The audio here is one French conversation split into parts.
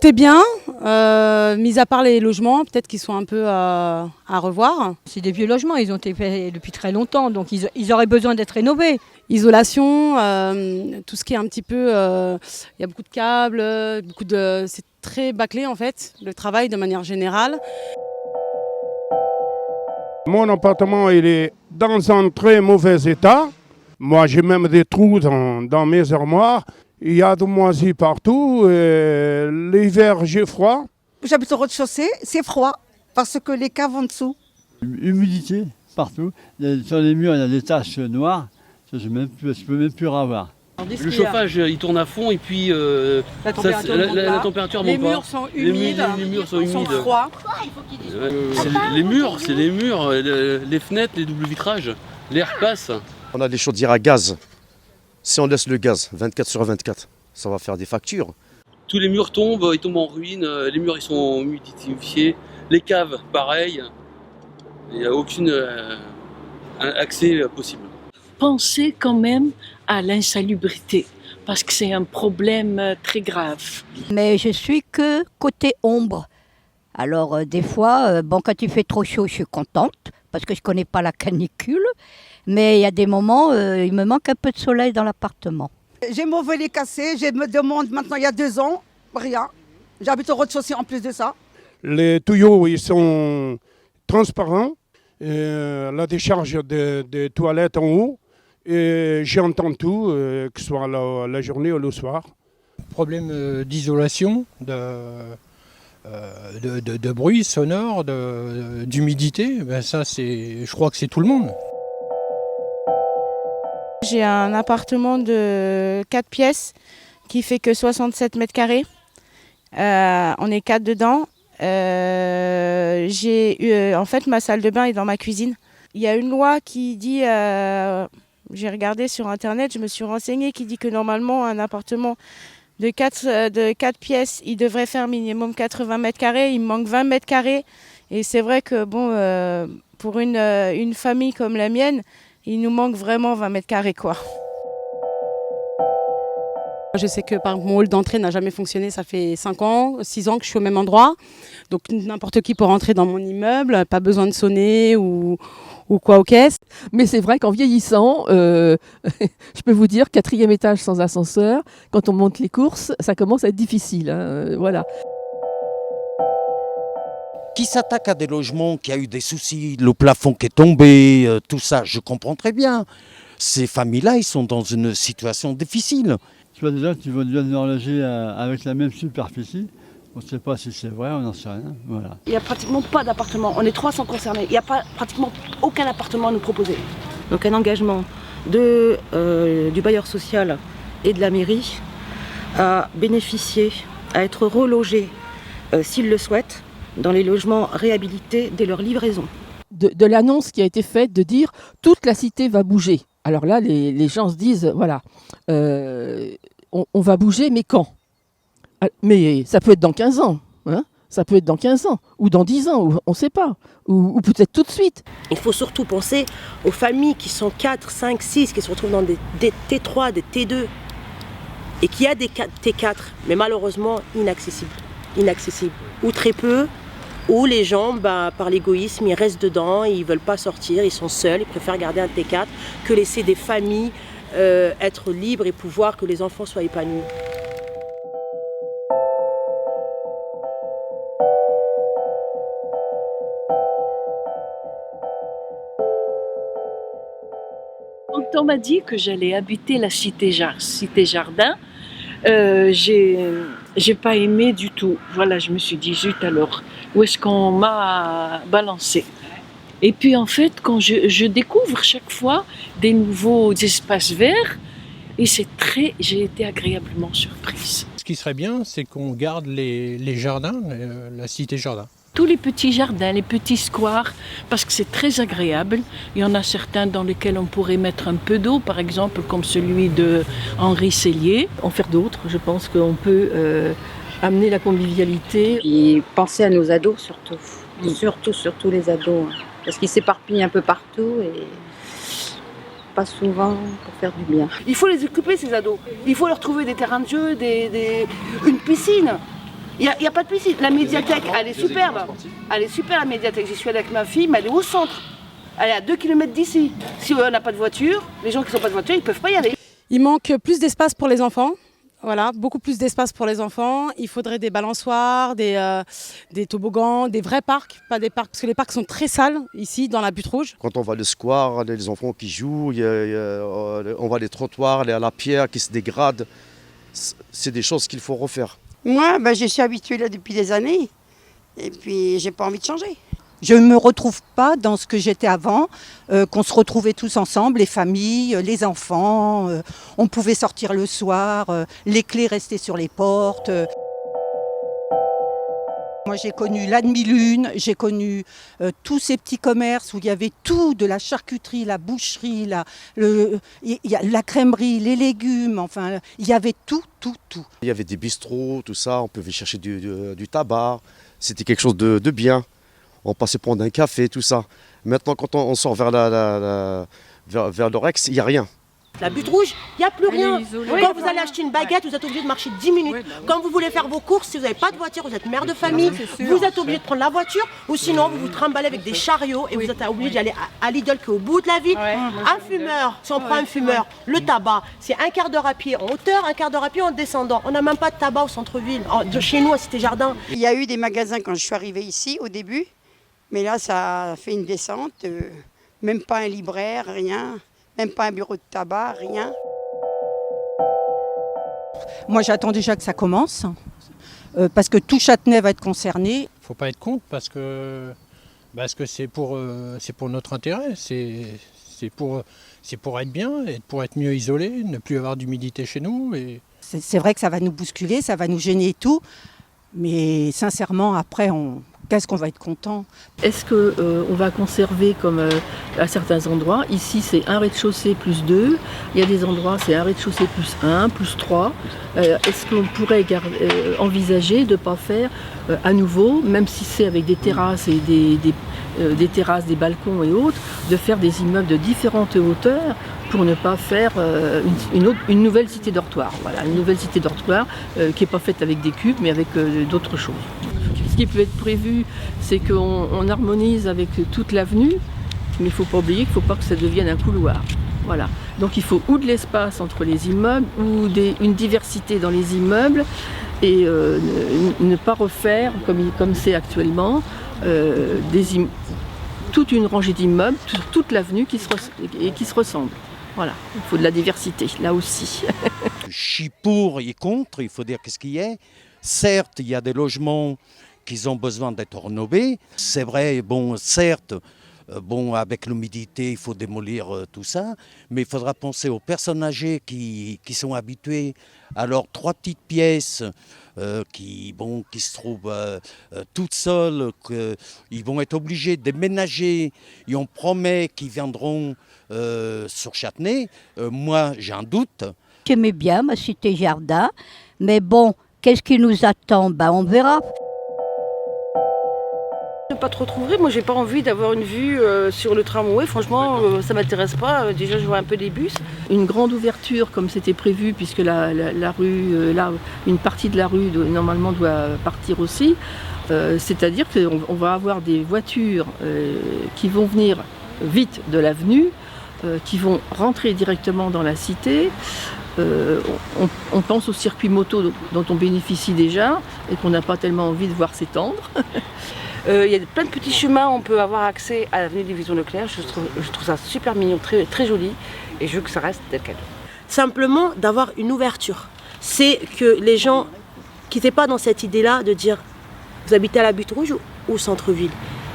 Tout est bien, mis à part les logements, peut-être qu'ils sont un peu à revoir. C'est des vieux logements, ils ont été faits depuis très longtemps, donc ils auraient besoin d'être rénovés. Isolation, tout ce qui est un petit peu... Il y a beaucoup de câbles, c'est très bâclé en fait, le travail de manière générale. Mon appartement, il est dans un très mauvais état. Moi, j'ai même des trous dans mes armoires. Il y a de moisis partout. L'hiver, j'ai froid. J'habite au rez-de-chaussée, c'est froid parce que les caves en dessous. Humidité partout. Sur les murs, il y a des taches noires. Ça, je ne peux même plus revoir. Le chauffage, il tourne à fond et puis la température monte pas. Les murs sont humides, les murs sont humides. froids. Les murs, les fenêtres, les doubles vitrages. L'air passe. On a des chaudières à gaz. Si on laisse le gaz 24/24, ça va faire des factures. Tous les murs tombent, ils tombent en ruine. Les murs, ils sont humidifiés. Les caves, pareil. Il n'y a aucun accès possible. Pensez quand même à l'insalubrité, parce que c'est un problème très grave. Mais je suis que côté ombre. Alors des fois, quand il fait trop chaud, je suis contente, parce que je ne connais pas la canicule. Mais il y a des moments, il me manque un peu de soleil dans l'appartement. J'ai mon volet cassé, je me demande maintenant il y a 2 ans, rien. J'habite au rez-de-chaussée en plus de ça. Les tuyaux, ils sont transparents. La décharge des toilettes en haut. Et j'entends tout, que ce soit la journée ou le soir. Problème d'isolation, de bruit sonore, d'humidité, ça je crois que c'est tout le monde. J'ai un appartement de 4 pièces qui fait que 67 mètres carrés. On est 4 dedans. En fait, ma salle de bain est dans ma cuisine. Il y a une loi qui dit, j'ai regardé sur Internet, je me suis renseignée, qui dit que normalement, un appartement de 4 pièces, il devrait faire minimum 80 mètres carrés. Il me manque 20 mètres carrés. Et c'est vrai que pour une famille comme la mienne, il nous manque vraiment 20 mètres carrés, quoi. Je sais que mon hall d'entrée n'a jamais fonctionné, ça fait 5 ans, 6 ans que je suis au même endroit. Donc n'importe qui peut rentrer dans mon immeuble, pas besoin de sonner ou quoi aux caisses. Mais c'est vrai qu'en vieillissant, je peux vous dire, 4e étage sans ascenseur, quand on monte les courses, ça commence à être difficile. Voilà. Qui s'attaque à des logements, qui a eu des soucis, le plafond qui est tombé, tout ça, je comprends très bien. Ces familles-là, ils sont dans une situation difficile. Soit déjà, tu vas devenir horloger avec la même superficie. On ne sait pas si c'est vrai, on n'en sait rien. Voilà. Il n'y a pratiquement pas d'appartement. On est 300 concernés. Il n'y a pratiquement aucun appartement à nous proposer. Donc un engagement du bailleur social et de la mairie à bénéficier, à être relogés s'ils le souhaitent, dans les logements réhabilités dès leur livraison. De l'annonce qui a été faite de dire toute la cité va bouger. Alors là, les gens se disent, voilà, on va bouger, mais quand ? Mais ça peut être dans 15 ans, hein ? Ça peut être dans 15 ans, ou dans 10 ans, on ne sait pas, ou peut-être tout de suite. Il faut surtout penser aux familles qui sont 4, 5, 6, qui se retrouvent dans des T3, des T2, et qui a des T4, mais malheureusement inaccessibles, ou très peu, où les gens, par l'égoïsme, ils restent dedans, ils ne veulent pas sortir, ils sont seuls, ils préfèrent garder un T4 que laisser des familles être libres et pouvoir que les enfants soient épanouis. Quand on m'a dit que j'allais habiter la cité jardin, j'ai pas aimé du tout. Voilà, je me suis dit, zut alors, où est-ce qu'on m'a balancé ? Et puis en fait, quand je découvre chaque fois des nouveaux espaces verts, et j'ai été agréablement surprise. Ce qui serait bien, c'est qu'on garde les jardins, la cité jardin. Tous les petits jardins, les petits squares, parce que c'est très agréable. Il y en a certains dans lesquels on pourrait mettre un peu d'eau, par exemple comme celui de Henri Sellier. En faire d'autres, je pense qu'on peut amener la convivialité. Et penser à nos ados surtout. Surtout les ados, hein, parce qu'ils s'éparpillent un peu partout et pas souvent pour faire du bien. Il faut les occuper, ces ados. Il faut leur trouver des terrains de jeu, une piscine. Il n'y a pas de piscine. La médiathèque, elle est superbe. Elle est super, la médiathèque. J'y suis allée avec ma fille, mais elle est au centre. Elle est à 2 km d'ici. Si on n'a pas de voiture, les gens qui n'ont pas de voiture, ils ne peuvent pas y aller. Il manque plus d'espace pour les enfants. Voilà, beaucoup plus d'espace pour les enfants. Il faudrait des balançoires, des toboggans, des vrais parcs, pas des parcs, parce que les parcs sont très sales ici dans la Butte Rouge. Quand on va le square, les enfants qui jouent, on voit les trottoirs, la pierre qui se dégrade. C'est des choses qu'il faut refaire. Moi, je suis habituée là depuis des années. Et puis, j'ai pas envie de changer. Je ne me retrouve pas dans ce que j'étais avant, qu'on se retrouvait tous ensemble, les familles, les enfants, on pouvait sortir le soir, les clés restaient sur les portes. Moi j'ai connu la demi-lune, j'ai connu tous ces petits commerces où il y avait tout, de la charcuterie, la boucherie, la crèmerie, les légumes, enfin il y avait tout. Il y avait des bistrots, tout ça, on pouvait chercher du tabac, c'était quelque chose de bien. On passait prendre un café, tout ça. Maintenant, quand on sort vers l'Orex, il n'y a rien. La Butte Rouge, il n'y a plus rien. Quand vous allez acheter une baguette, vous êtes obligé de marcher 10 minutes. Quand vous voulez faire vos courses, si vous n'avez pas de voiture, vous êtes mère de famille, vous êtes obligé de prendre la voiture, ou sinon vous vous trimballez avec des chariots et vous êtes obligé d'aller à Lidl qui est au bout de la ville. Un fumeur, si on prend un fumeur, le tabac, c'est un quart d'heure à pied en hauteur, un quart d'heure à pied en descendant. On n'a même pas de tabac au centre-ville, de chez nous à Cité-Jardin. Il y a eu des magasins quand je suis arrivée ici au début, mais là ça a fait une descente, même pas un libraire, rien. Même pas un bureau de tabac, rien. Moi, j'attends déjà que ça commence, parce que tout Châtenay va être concerné. Il ne faut pas être contre, parce que c'est pour notre intérêt. C'est pour être bien, et pour être mieux isolé, ne plus avoir d'humidité chez nous. C'est vrai que ça va nous bousculer, ça va nous gêner et tout, mais sincèrement, après, qu'est-ce qu'on va être content. Est-ce qu'on va conserver comme à certains endroits? Ici, c'est un rez-de-chaussée plus 2. Il y a des endroits, c'est un rez-de-chaussée plus 1, plus 3. Est-ce qu'on pourrait envisager de ne pas faire à nouveau, même si c'est avec des terrasses et des terrasses, des balcons et autres, de faire des immeubles de différentes hauteurs pour ne pas faire une nouvelle cité dortoir. Voilà, une nouvelle cité dortoir qui n'est pas faite avec des cubes, mais avec d'autres choses. Ce qui peut être prévu, c'est qu'on harmonise avec toute l'avenue, mais il ne faut pas oublier qu'il ne faut pas que ça devienne un couloir. Voilà. Donc il faut ou de l'espace entre les immeubles, ou une diversité dans les immeubles, et ne pas refaire, comme c'est actuellement, toute une rangée d'immeubles sur toute l'avenue qui se ressemblent. Voilà, il faut de la diversité, là aussi. Je suis pour et contre, il faut dire qu'est-ce qu'il y a. Certes, il y a des logements qui ont besoin d'être rénovés. C'est vrai, certes, avec l'humidité, il faut démolir tout ça, mais il faudra penser aux personnes âgées qui sont habituées à leurs 3 petites pièces qui se trouvent toutes seules, qu'ils vont être obligés de déménager et on promet qu'ils viendront sur Châtenay. Moi, j'ai un doute. J'aimais bien ma Cité-Jardin, mais bon, qu'est-ce qui nous attend? On verra. Ne pas trop trouver, moi j'ai pas envie d'avoir une vue sur le tramway, franchement ça m'intéresse pas, déjà je vois un peu des bus. Une grande ouverture comme c'était prévu, puisque la rue, une partie de la rue normalement doit partir aussi, c'est-à-dire qu'on va avoir des voitures qui vont venir vite de l'avenue, qui vont rentrer directement dans la cité. On pense au circuit moto dont on bénéficie déjà et qu'on n'a pas tellement envie de voir s'étendre. Il y a plein de petits chemins, on peut avoir accès à l'avenue Division Leclerc. Je trouve ça super mignon, très, très joli, et je veux que ça reste tel quel. Simplement d'avoir une ouverture. C'est que les gens qui n'étaient pas dans cette idée-là de dire vous habitez à la Butte Rouge ou au centre-ville,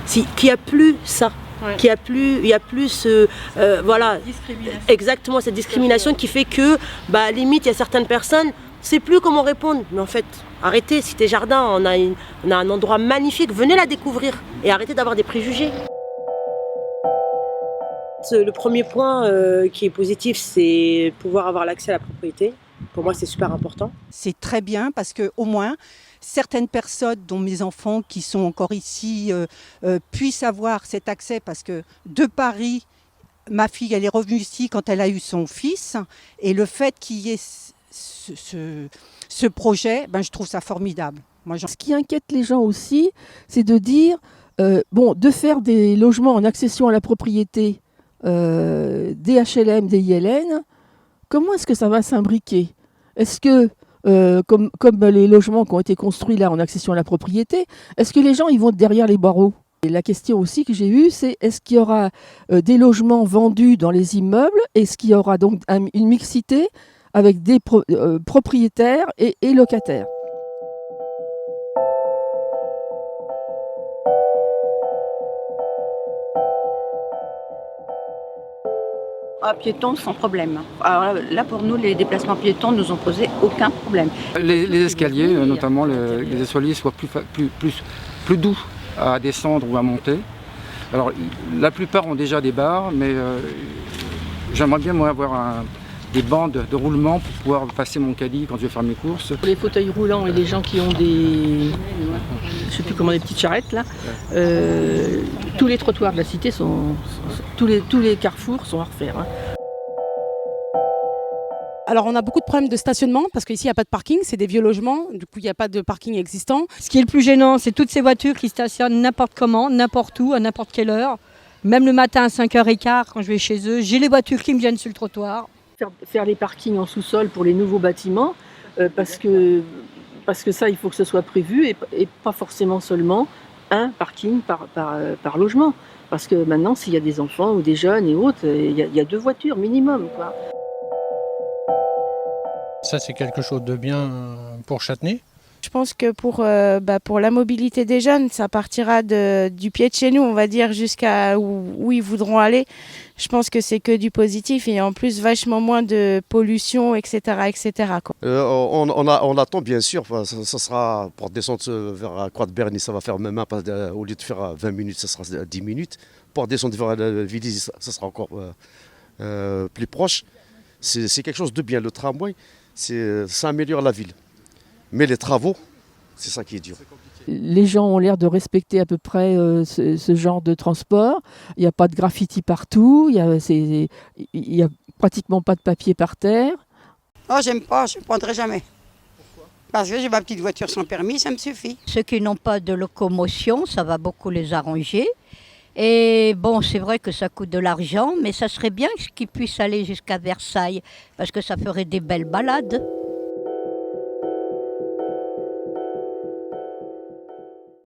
qu'il n'y a plus ça. Ouais. Il y a plus exactement cette discrimination qui fait que limite il y a certaines personnes, c'est plus comment répondre, mais en fait arrêtez, Cité-Jardin, on a un endroit magnifique, venez la découvrir et arrêtez d'avoir des préjugés. Le premier point qui est positif, c'est pouvoir avoir l'accès à la propriété. Pour moi, c'est super important. C'est très bien parce qu'au moins, certaines personnes, dont mes enfants qui sont encore ici, puissent avoir cet accès parce que de Paris, ma fille, elle est revenue ici quand elle a eu son fils. Et le fait qu'il y ait ce projet, je trouve ça formidable. Ce qui inquiète les gens aussi, c'est de dire, de faire des logements en accession à la propriété, des HLM, des ILN, comment est-ce que ça va s'imbriquer? Est-ce que, comme les logements qui ont été construits là en accession à la propriété, est-ce que les gens ils vont derrière les barreaux? Et la question aussi que j'ai eue, c'est est-ce qu'il y aura des logements vendus dans les immeubles? Est-ce qu'il y aura donc une mixité avec des propriétaires et locataires? Ah, piétons sans problème. Alors là, pour nous, les déplacements piétons ne nous ont posé aucun problème. Les escaliers, notamment les escaliers, soient plus doux à descendre ou à monter. Alors, la plupart ont déjà des barres, mais j'aimerais bien moi avoir des bandes de roulement pour pouvoir passer mon caddie quand je vais faire mes courses. Les fauteuils roulants et les gens qui ont des, je sais plus comment, des petites charrettes là, tous les trottoirs de la cité tous les carrefours sont à refaire. Alors on a beaucoup de problèmes de stationnement parce qu'ici il n'y a pas de parking, c'est des vieux logements, du coup il n'y a pas de parking existant. Ce qui est le plus gênant, c'est toutes ces voitures qui stationnent n'importe comment, n'importe où, à n'importe quelle heure. Même le matin à 5h15 quand je vais chez eux, j'ai les voitures qui me viennent sur le trottoir. Faire les parkings en sous-sol pour les nouveaux bâtiments, parce que ça il faut que ce soit prévu et pas forcément seulement un parking par logement. Parce que maintenant s'il y a des enfants ou des jeunes et autres, il y a 2 voitures minimum, quoi. Ça, c'est quelque chose de bien pour Châtenay. Je pense que pour la mobilité des jeunes, ça partira du pied de chez nous, on va dire, jusqu'à où ils voudront aller. Je pense que c'est que du positif et en plus vachement moins de pollution, etc. quoi. On attend bien sûr, ça sera pour descendre vers Croix de Berny, ça va faire même pas, au lieu de faire 20 minutes, ça sera 10 minutes. Pour descendre vers Villiers, ça sera encore plus proche. C'est quelque chose de bien, le tramway, ça améliore la ville. Mais les travaux, c'est ça qui est dur. Les gens ont l'air de respecter à peu près ce genre de transport. Il n'y a pas de graffiti partout, il n'y a pratiquement pas de papier par terre. Oh, j'aime pas, je ne prendrai jamais. Pourquoi? Parce que j'ai ma petite voiture sans permis, ça me suffit. Ceux qui n'ont pas de locomotion, ça va beaucoup les arranger. Et bon, c'est vrai que ça coûte de l'argent, mais ça serait bien qu'ils puissent aller jusqu'à Versailles, parce que ça ferait des belles balades.